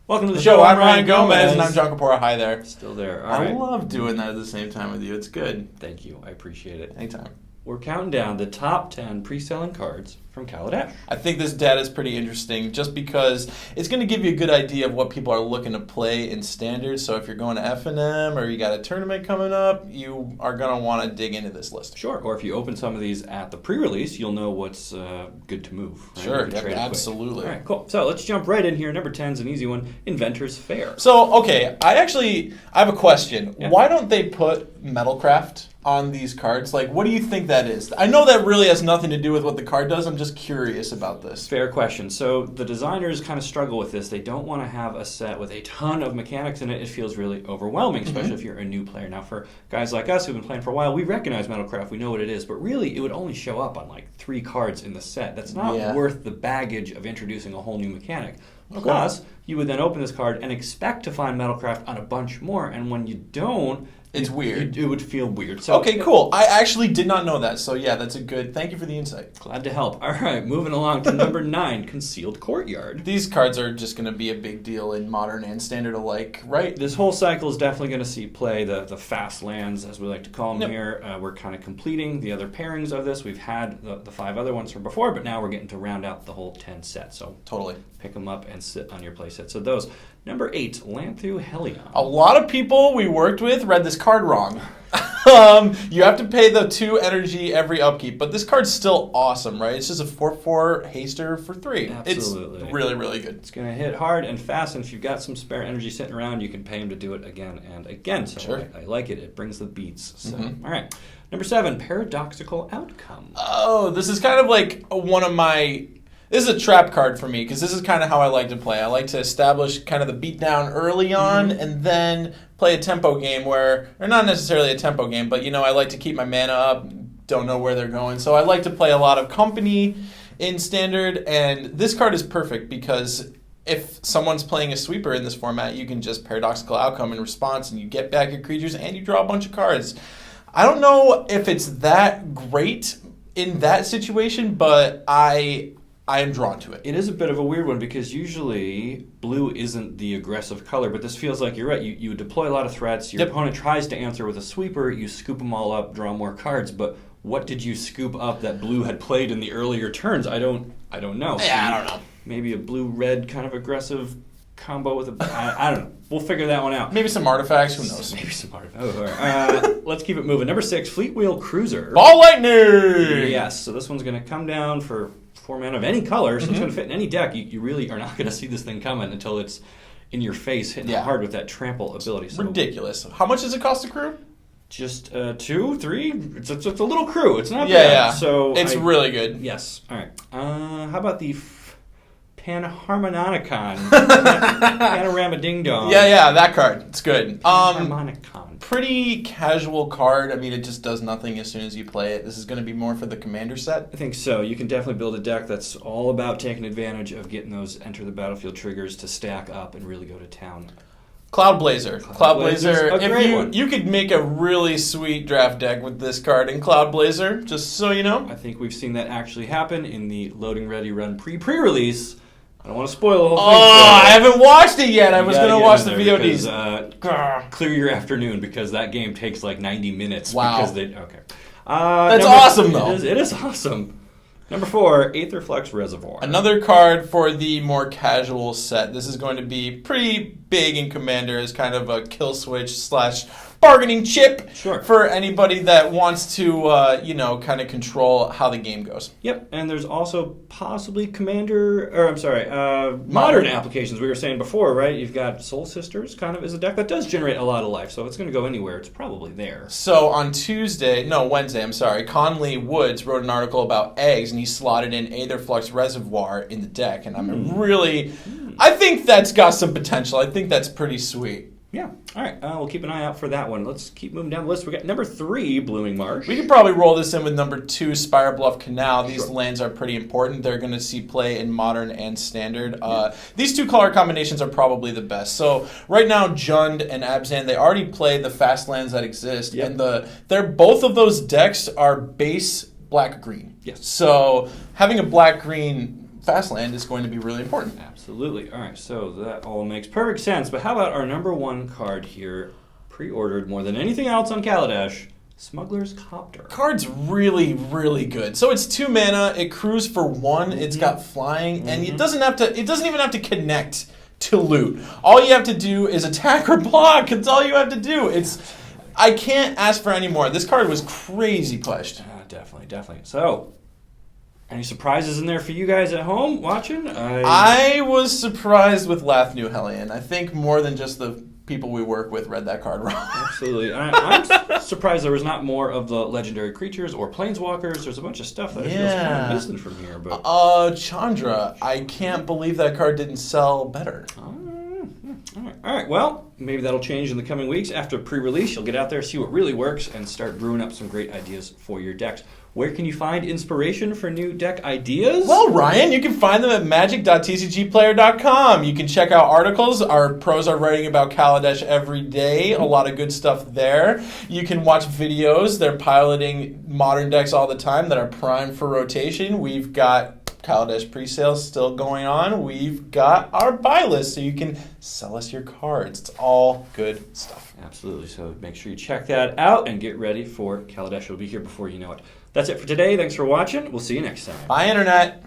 Welcome to the show. I'm Ryan Gomez. And I'm John Kapora. Hi there. Still there. I love doing that at the same time with you. It's good. Thank you. I appreciate it. Anytime. We're counting down the top 10 pre-selling cards from Kaladesh. I think this data is pretty interesting just because it's going to give you a good idea of what people are looking to play in Standard. So if you're going to F&M or you got a tournament coming up, you are going to want to dig into this list. Sure. Or if you open some of these at the pre-release, you'll know what's good to move. Right? Sure. Absolutely. All right, cool. So let's jump right in here. Number 10 is an easy one. Inventors Fair. So, okay, I have a question. Yeah. Why don't they put Metalcraft on these cards? Like, what do you think that is? I know that really has nothing to do with what the card does. I'm just curious about this. Fair question. So the designers kind of struggle with this. They don't want to have a set with a ton of mechanics in it. It feels really overwhelming, especially if you're a new player. Now, for guys like us who've been playing for a while, we recognize Metalcraft. We know what it is. But really, it would only show up on like 3 cards in the set. That's not worth the baggage of introducing a whole new mechanic. Okay. Plus, you would then open this card and expect to find Metalcraft on a bunch more. And when you don't, it's weird. It would feel weird. So, okay, cool. I actually did not know that. So, yeah, that's a good... Thank you for the insight. Glad to help. All right, moving along to number 9, Concealed Courtyard. These cards are just going to be a big deal in Modern and Standard alike, right? This whole cycle is definitely going to see play the fast lands, as we like to call them here. We're kind of completing the other pairings of this. We've had the 5 other ones from before, but now we're getting to round out the whole 10 set. So totally pick them up and sit on your play set. So those. Number 8, Lathnu Hellion. A lot of people we worked with read this card wrong. You have to pay the 2 energy every upkeep, but this card's still awesome, right? It's just a 4/4 haster for 3. Absolutely. It's really, really good. It's going to hit hard and fast, and if you've got some spare energy sitting around, you can pay him to do it again and again. So sure. I like it. It brings the beats. So, all right. Number 7, Paradoxical Outcome. Oh, this is kind of like one of my... This is a trap card for me because this is kind of how I like to play. I like to establish kind of the beatdown early on and then play a tempo game or not necessarily a tempo game, but, I like to keep my mana up, don't know where they're going. So I like to play a lot of company in Standard, and this card is perfect because if someone's playing a sweeper in this format, you can just Paradoxical Outcome in response, and you get back your creatures and you draw a bunch of cards. I don't know if it's that great in that situation, but I am drawn to it. It is a bit of a weird one because usually blue isn't the aggressive color, but this feels like you're right. You deploy a lot of threats. Your opponent tries to answer with a sweeper. You scoop them all up, draw more cards. But what did you scoop up that blue had played in the earlier turns? I don't know. Yeah, I don't know. Maybe a blue-red kind of aggressive combo with I don't know. We'll figure that one out. Maybe some artifacts. Who knows? Maybe some artifacts. Oh, all right. Let's keep it moving. Number 6, Fleetwheel Cruiser. Ball lightning! Yes. So this one's going to come down for 4 mana of any color, so it's going to fit in any deck. You really are not going to see this thing coming until it's in your face, hitting hard with that trample ability. So ridiculous. How much does it cost to crew? Just 2, 3. It's a little crew. It's not bad. Yeah. So it's really good. Yes. All right. How about the Panharmonicon? Panorama Ding Dong. Yeah, that card. It's good. Panharmonicon. Pretty casual card. I mean, it just does nothing as soon as you play it. This is going to be more for the commander set. I think so. You can definitely build a deck that's all about taking advantage of getting those enter the battlefield triggers to stack up and really go to town. Cloud Blazer. If you could make a really sweet draft deck with this card in Cloud Blazer, just so you know. I think we've seen that actually happen in the Loading Ready Run pre-release. I don't want to spoil the whole thing. Oh, I haven't watched it yet. I was going to watch the VODs. Because, clear your afternoon because that game takes like 90 minutes. Wow. That's awesome, though. It is awesome. Number 4, Aetherflux Reservoir. Another card for the more casual set. This is going to be pretty big in Commander as kind of a kill switch / bargaining chip for anybody that wants to, kind of control how the game goes. Yep, and there's also possibly modern applications we were saying before, right? You've got Soul Sisters kind of is a deck that does generate a lot of life, so if it's going to go anywhere, it's probably there. So on Wednesday, Conley Woods wrote an article about eggs, and he slotted in Aetherflux Reservoir in the deck, and I think that's got some potential. I think that's pretty sweet. Yeah. All right. We'll keep an eye out for that one. Let's keep moving down the list. We got number 3, Blooming Marsh. We could probably roll this in with number 2, Spire Bluff Canal. These lands are pretty important. They're going to see play in Modern and Standard. These 2 color combinations are probably the best. So right now, Jund and Abzan, they already play the fast lands that exist, and both of those decks are base black-green. Yes. So having a black-green Fastland is going to be really important. Absolutely. All right, so that all makes perfect sense. But how about our number one card here, pre-ordered more than anything else on Kaladesh, Smuggler's Copter. Card's really, really good. So it's 2 mana. It crews for 1. It's got flying, and it doesn't even have to connect to loot. All you have to do is attack or block. That's all you have to do. I can't ask for any more. This card was crazy pushed. Definitely. So, any surprises in there for you guys at home watching? I was surprised with Lathnu Hellion. I think more than just the people we work with read that card wrong. Absolutely. I'm surprised there was not more of the legendary creatures or planeswalkers. There's a bunch of stuff that I feel is kind of missing from here. But Chandra, I can't believe that card didn't sell better. All right. Well, maybe that'll change in the coming weeks. After pre-release, you'll get out there, see what really works, and start brewing up some great ideas for your decks. Where can you find inspiration for new deck ideas? Well, Ryan, you can find them at Magic.TCGplayer.com. You can check out articles. Our pros are writing about Kaladesh every day. A lot of good stuff there. You can watch videos. They're piloting modern decks all the time that are primed for rotation. We've got Kaladesh pre-sales still going on. We've got our buy list, so you can sell us your cards. It's all good stuff. Absolutely. So make sure you check that out and get ready for Kaladesh. It'll be here before you know it. That's it for today. Thanks for watching. We'll see you next time. Bye, Internet.